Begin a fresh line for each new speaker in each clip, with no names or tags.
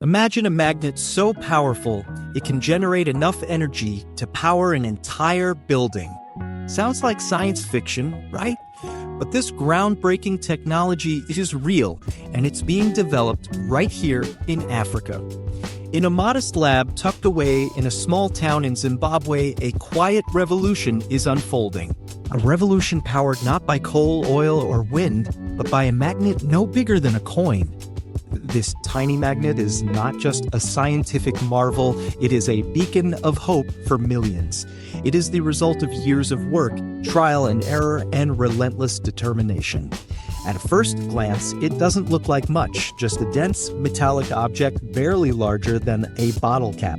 Imagine a magnet so powerful it can generate enough energy to power an entire building. Sounds like science fiction, right? But this groundbreaking technology is real, and it's being developed right here in Africa. In a modest lab tucked away in a small town in Zimbabwe, a quiet revolution is unfolding. A revolution powered not by coal, oil, or wind, but by a magnet no bigger than a coin. This tiny magnet is not just a scientific marvel, it is a beacon of hope for millions. It is the result of years of work, trial and error, and relentless determination. At first glance, it doesn't look like much, just a dense, metallic object barely larger than a bottle cap.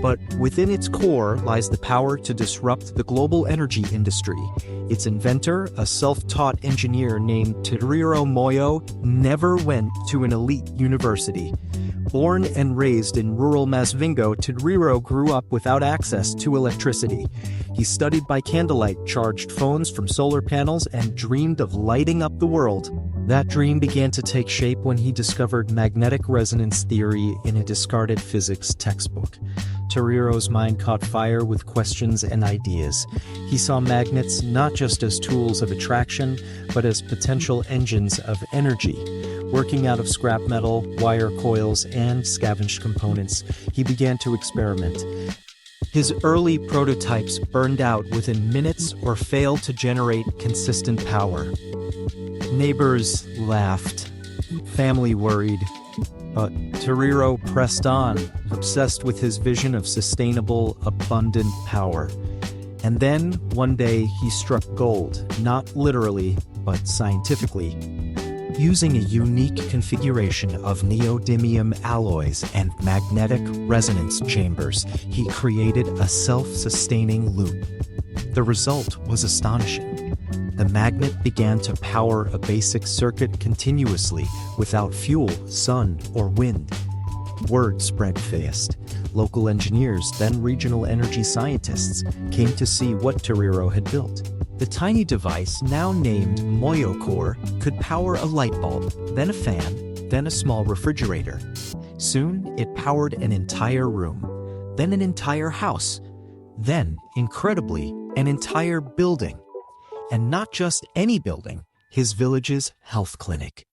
But within its core lies the power to disrupt the global energy industry. Its inventor, a self-taught engineer named Tariro Moyo, never went to an elite university. Born and raised in rural Masvingo, Tariro grew up without access to electricity. He studied by candlelight, charged phones from solar panels, and dreamed of lighting up the world. That dream began to take shape when he discovered magnetic resonance theory in a discarded physics textbook. Tariro's mind caught fire with questions and ideas. He saw magnets not just as tools of attraction, but as potential engines of energy. Working out of scrap metal, wire coils, and scavenged components, he began to experiment. His early prototypes burned out within minutes or failed to generate consistent power. Neighbors laughed. Family worried. But Tariro pressed on, obsessed with his vision of sustainable, abundant power. And then, one day, he struck gold, not literally, but scientifically. Using a unique configuration of neodymium alloys and magnetic resonance chambers, he created a self-sustaining loop. The result was astonishing. The magnet began to power a basic circuit continuously without fuel, sun, or wind. Word spread fast. Local engineers, then regional energy scientists, came to see what Tariro had built. The tiny device, now named MoyoCore, could power a light bulb, then a fan, then a small refrigerator. Soon, it powered an entire room, then an entire house, then, incredibly, an entire building. And not just any building, his village's health clinic.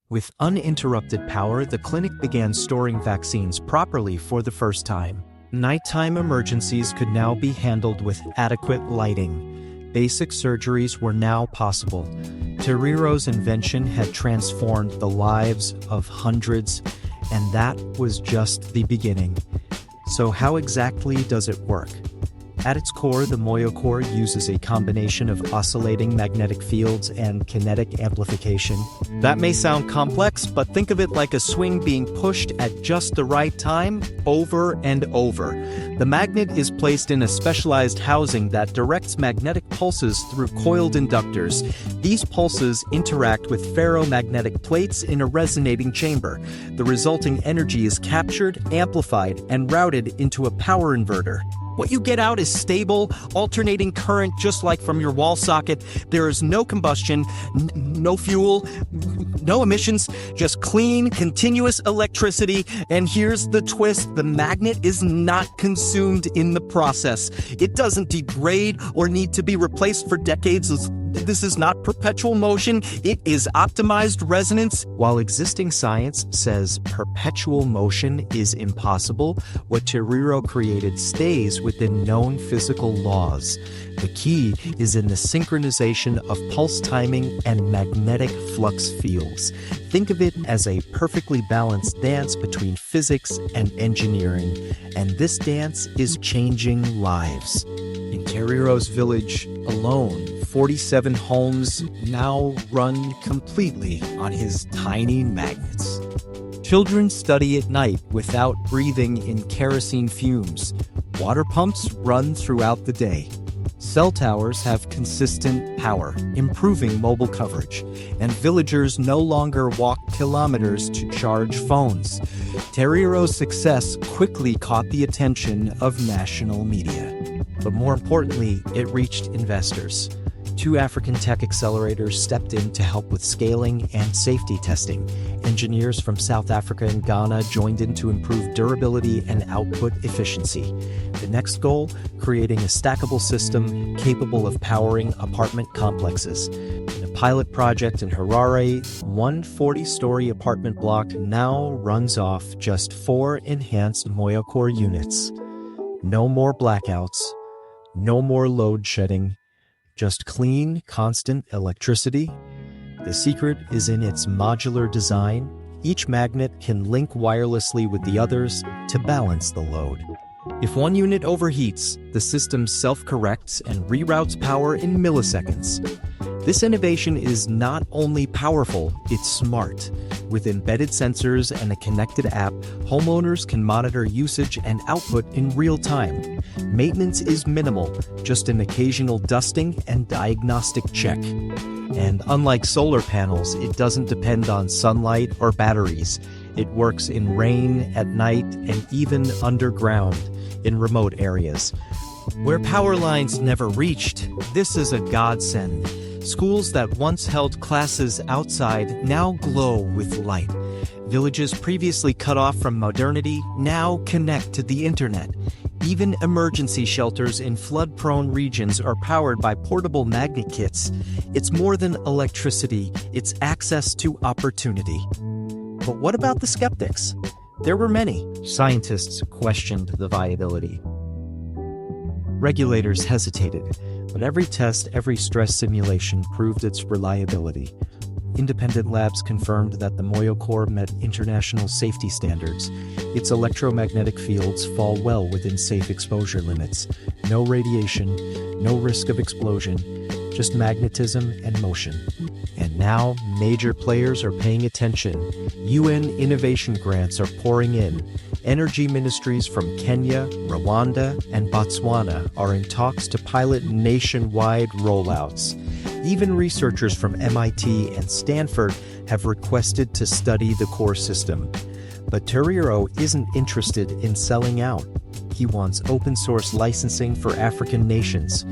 With uninterrupted power, the clinic began storing vaccines properly for the first time. Nighttime emergencies could now be handled with adequate lighting. Basic surgeries were now possible. Tariro's invention had transformed the lives of hundreds, and that was just the beginning. So how exactly does it work? At its core, the MoyoCore uses a combination of oscillating magnetic fields and kinetic amplification. That may sound complex, but think of it like a swing being pushed at just the right time, over and over. The magnet is placed in a specialized housing that directs magnetic pulses through coiled inductors. These pulses interact with ferromagnetic plates in a resonating chamber. The resulting energy is captured, amplified, and routed into a power inverter. What you get out is stable, alternating current just like from your wall socket. There is no combustion, no fuel, no emissions, just clean, continuous electricity. And here's the twist, the magnet is not consumed in the process. It doesn't degrade or need to be replaced for decades. This is not perpetual motion, it is optimized resonance. While existing science says perpetual motion is impossible, what Tariro created stays within known physical laws. The key is in the synchronization of pulse timing and magnetic flux fields. Think of it as a perfectly balanced dance between physics and engineering, and this dance is changing lives. In Tariro's village alone, 47 homes now run completely on his tiny magnets. Children study at night without breathing in kerosene fumes. Water pumps run throughout the day. Cell towers have consistent power, improving mobile coverage, and villagers no longer walk kilometers to charge phones. Tariro's success quickly caught the attention of national media. But more importantly, it reached investors. 2 African tech accelerators stepped in to help with scaling and safety testing. Engineers from South Africa and Ghana joined in to improve durability and output efficiency. The next goal, creating a stackable system capable of powering apartment complexes. In a pilot project in Harare, one 40-story apartment block now runs off just 4 enhanced MoyoCore units. No more blackouts, no more load shedding, just clean, constant electricity. The secret is in its modular design. Each magnet can link wirelessly with the others to balance the load. If one unit overheats, the system self-corrects and reroutes power in milliseconds. This innovation is not only powerful, it's smart. With embedded sensors and a connected app, homeowners can monitor usage and output in real time. Maintenance is minimal, just an occasional dusting and diagnostic check. And unlike solar panels, it doesn't depend on sunlight or batteries. It works in rain, at night, and even underground in remote areas. Where power lines never reached, this is a godsend. Schools that once held classes outside now glow with light. Villages previously cut off from modernity now connect to the internet. Even emergency shelters in flood-prone regions are powered by portable magnet kits. It's more than electricity, it's access to opportunity. But what about the skeptics? There were many. Scientists questioned the viability. Regulators hesitated, but every test, every stress simulation proved its reliability. Independent labs confirmed that the MoyoCore met international safety standards. Its electromagnetic fields fall well within safe exposure limits. No radiation, no risk of explosion, just magnetism and motion. And now, major players are paying attention. UN innovation grants are pouring in. Energy ministries from Kenya, Rwanda, and Botswana are in talks to pilot nationwide rollouts. Even researchers from MIT and Stanford have requested to study the core system. But Tariro isn't interested in selling out. He wants open-source licensing for African nations.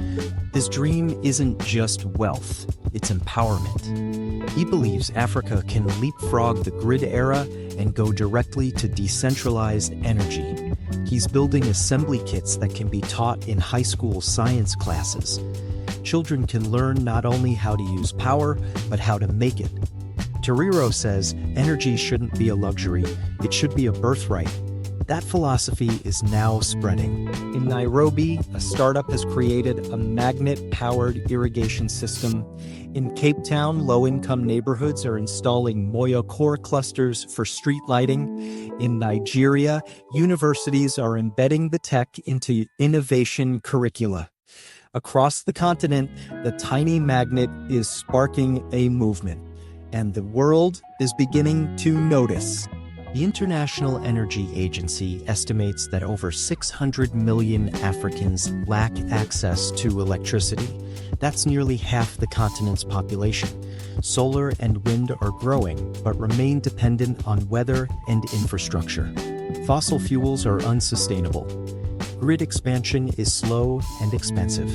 His dream isn't just wealth, it's empowerment. He believes Africa can leapfrog the grid era and go directly to decentralized energy. He's building assembly kits that can be taught in high school science classes. Children can learn not only how to use power, but how to make it. Tariro says energy shouldn't be a luxury, it should be a birthright. That philosophy is now spreading. In Nairobi, a startup has created a magnet-powered irrigation system. In Cape Town, low-income neighborhoods are installing MoyoCore clusters for street lighting. In Nigeria, universities are embedding the tech into innovation curricula. Across the continent, the tiny magnet is sparking a movement, and the world is beginning to notice. The International Energy Agency estimates that over 600 million Africans lack access to electricity. That's nearly half the continent's population. Solar and wind are growing, but remain dependent on weather and infrastructure. Fossil fuels are unsustainable. Grid expansion is slow and expensive.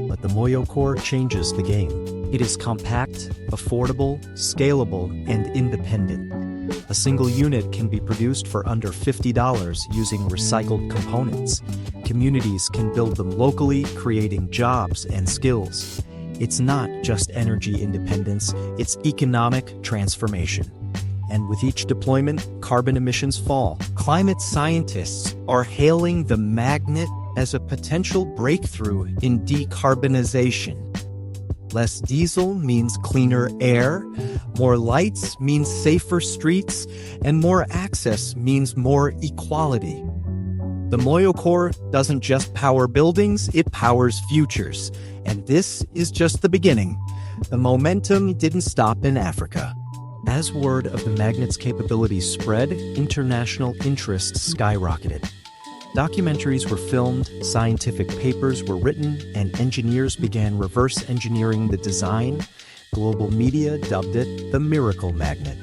But the MoyoCore changes the game. It is compact, affordable, scalable, and independent. A single unit can be produced for under $50 using recycled components. Communities can build them locally, creating jobs and skills. It's not just energy independence, it's economic transformation. And with each deployment, carbon emissions fall. Climate scientists are hailing the magnet as a potential breakthrough in decarbonization. Less diesel means cleaner air, more lights means safer streets, and more access means more equality. The MoyoCore doesn't just power buildings, it powers futures. And this is just the beginning. The momentum didn't stop in Africa. As word of the magnet's capabilities spread, international interest skyrocketed. Documentaries were filmed, scientific papers were written, and engineers began reverse engineering the design. Global media dubbed it the miracle magnet.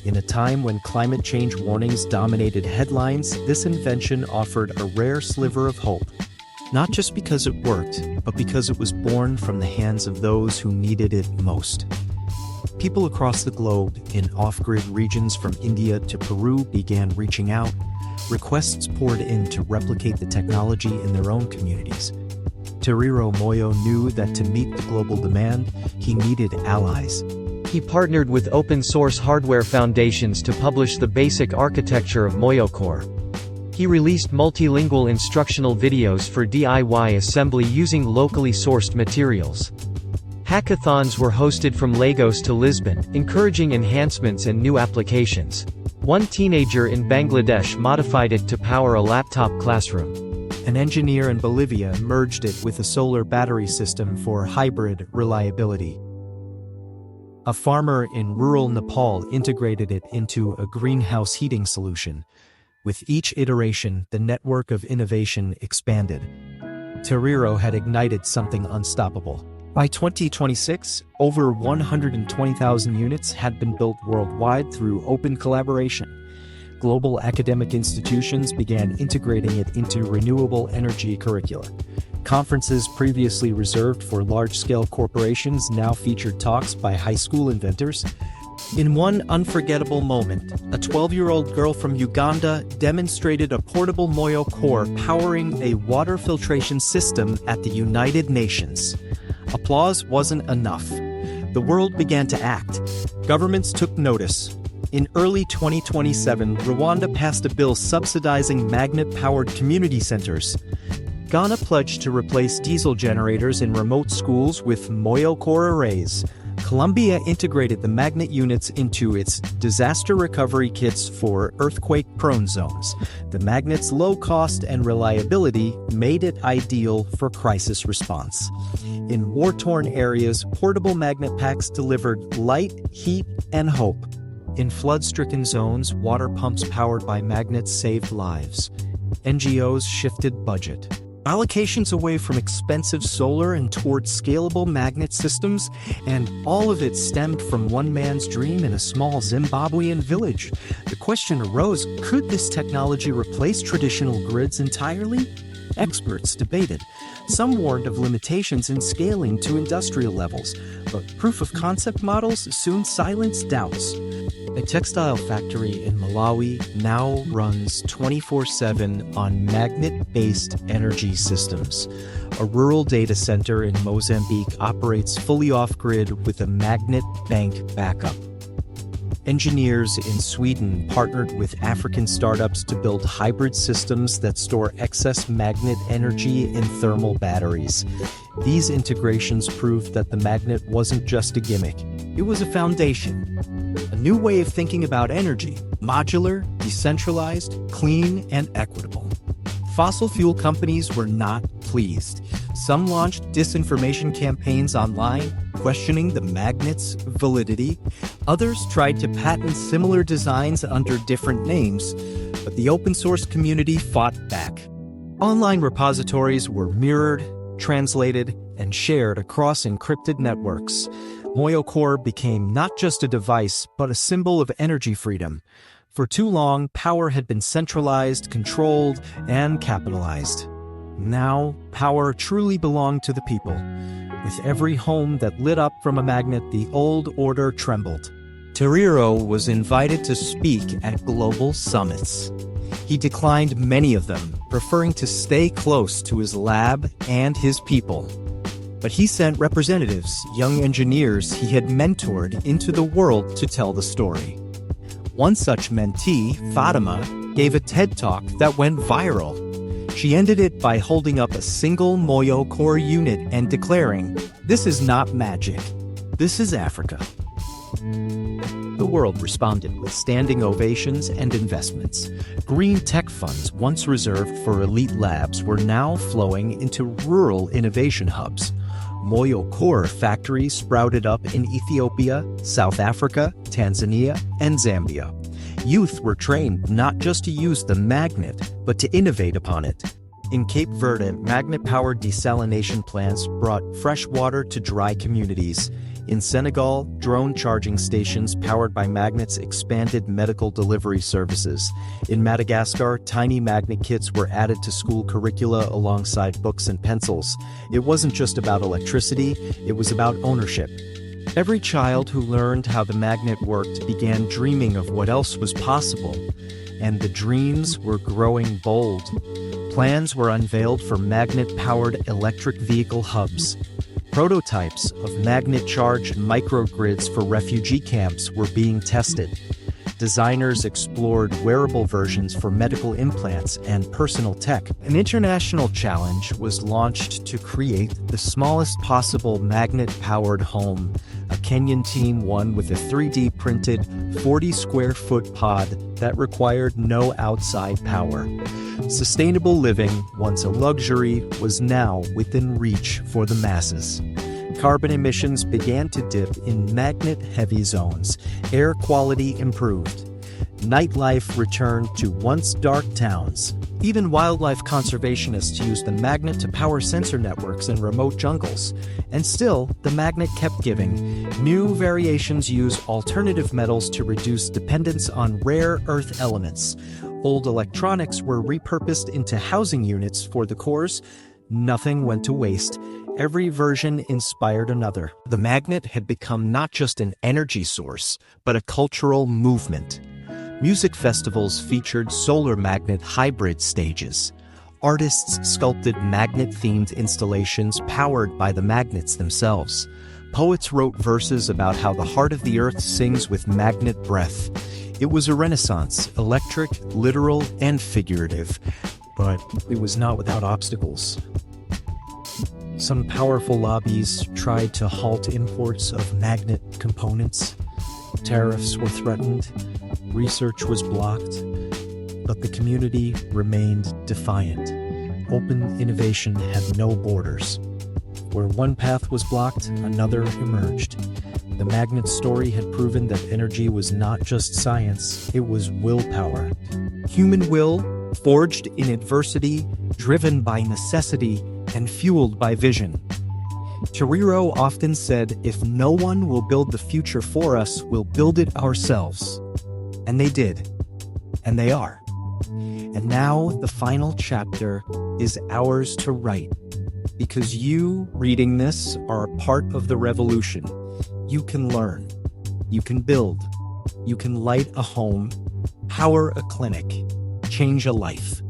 In a time when climate change warnings dominated headlines, this invention offered a rare sliver of hope. Not just because it worked, but because it was born from the hands of those who needed it most. People across the globe, in off-grid regions from India to Peru, began reaching out. Requests poured in to replicate the technology in their own communities. Tariro Moyo knew that to meet the global demand, he needed allies.
He partnered with open-source hardware foundations to publish the basic architecture of MoyoCore. He released multilingual instructional videos for DIY assembly using locally sourced materials. Hackathons were hosted from Lagos to Lisbon, encouraging enhancements and new applications. One teenager in Bangladesh modified it to power a laptop classroom.
An engineer in Bolivia merged it with a solar battery system for hybrid reliability. A farmer in rural Nepal integrated it into a greenhouse heating solution. With each iteration, the network of innovation expanded. Tariro had ignited something unstoppable. By 2026, over 120,000 units had been built worldwide through open collaboration. Global academic institutions began integrating it into renewable energy curricula. Conferences previously reserved for large-scale corporations now featured talks by high school inventors. In one unforgettable moment, a 12-year-old girl from Uganda demonstrated a portable MoyoCore powering a water filtration system at the United Nations. Applause wasn't enough. The world began to act. Governments took notice. In early 2027, Rwanda passed a bill subsidizing magnet-powered community centers. Ghana pledged to replace diesel generators in remote schools with MoyoCore arrays. Colombia integrated the magnet units into its disaster recovery kits for earthquake-prone zones. The magnet's low cost and reliability made it ideal for crisis response. In war-torn areas, portable magnet packs delivered light, heat, and hope. In flood-stricken zones, water pumps powered by magnets saved lives. NGOs shifted budget. Allocations away from expensive solar and towards scalable magnet systems, and all of it stemmed from one man's dream in a small Zimbabwean village. The question arose, could this technology replace traditional grids entirely? Experts debated. Some warned of limitations in scaling to industrial levels, but proof-of-concept models soon silenced doubts. A textile factory in Malawi now runs 24/7 on magnet-based energy systems. A rural data center in Mozambique operates fully off-grid with a magnet bank backup. Engineers in Sweden partnered with African startups to build hybrid systems that store excess magnet energy in thermal batteries. These integrations proved that the magnet wasn't just a gimmick. It was a foundation. A new way of thinking about energy, modular, decentralized, clean, and equitable. Fossil fuel companies were not pleased. Some launched disinformation campaigns online, questioning the magnet's validity. Others tried to patent similar designs under different names, but the open source community fought back. Online repositories were mirrored, translated, and shared across encrypted networks. MoyoCore became not just a device, but a symbol of energy freedom. For too long, power had been centralized, controlled, and capitalized. Now, power truly belonged to the people. With every home that lit up from a magnet, the old order trembled. Tariro was invited to speak at global summits. He declined many of them, preferring to stay close to his lab and his people. But he sent representatives, young engineers he had mentored, into the world to tell the story. One such mentee, Fatima, gave a TED Talk that went viral. She ended it by holding up a single MoyoCore unit and declaring, "This is not magic. This is Africa." The world responded with standing ovations and investments. Green tech funds, once reserved for elite labs, were now flowing into rural innovation hubs. MoyoCore factories sprouted up in Ethiopia, South Africa, Tanzania, and Zambia. Youth were trained not just to use the magnet, but to innovate upon it. In Cape Verde, magnet-powered desalination plants brought fresh water to dry communities. In Senegal, drone charging stations powered by magnets expanded medical delivery services. In Madagascar, tiny magnet kits were added to school curricula alongside books and pencils. It wasn't just about electricity, it was about ownership. Every child who learned how the magnet worked began dreaming of what else was possible. And the dreams were growing bold. Plans were unveiled for magnet-powered electric vehicle hubs. Prototypes of magnet-charged microgrids for refugee camps were being tested. Designers explored wearable versions for medical implants and personal tech. An international challenge was launched to create the smallest possible magnet-powered home. A Kenyan team won with a 3D printed 40-square-foot pod that required no outside power. Sustainable living, once a luxury, was now within reach for the masses. Carbon emissions began to dip in magnet-heavy zones. Air quality improved. Nightlife returned to once dark towns. Even wildlife conservationists used the magnet to power sensor networks in remote jungles. And still, the magnet kept giving. New variations use alternative metals to reduce dependence on rare earth elements. Old electronics were repurposed into housing units for the cores. Nothing went to waste. Every version inspired another. The magnet had become not just an energy source, but a cultural movement. Music festivals featured solar magnet hybrid stages. Artists sculpted magnet-themed installations powered by the magnets themselves. Poets wrote verses about how the heart of the earth sings with magnet breath. It was a renaissance, electric, literal, and figurative, but it was not without obstacles. Some powerful lobbies tried to halt imports of magnet components. Tariffs were threatened. Research was blocked. But the community remained defiant. Open innovation had no borders. Where one path was blocked, another emerged. The magnet story had proven that energy was not just science, it was willpower. Human will, forged in adversity, driven by necessity, and fueled by vision. Tariro often said, "If no one will build the future for us, we'll build it ourselves." And they did. And they are. And now the final chapter is ours to write. Because you, reading this, are a part of the revolution. You can learn. You can build. You can light a home, power a clinic, change a life.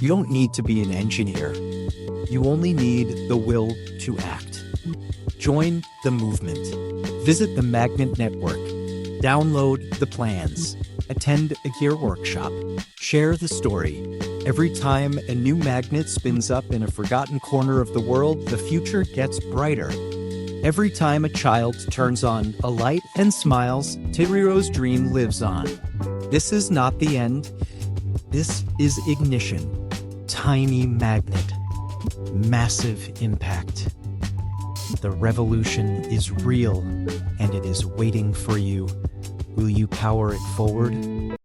You don't need to be an engineer. You only need the will to act. Join the movement. Visit the Magnet Network. Download the plans. Attend a gear workshop. Share the story. Every time a new magnet spins up in a forgotten corner of the world, the future gets brighter. Every time a child turns on a light and smiles, Tariro's dream lives on. This is not the end. This is ignition. Tiny magnet. Massive impact. The revolution is real, and it is waiting for you. Will you power it forward?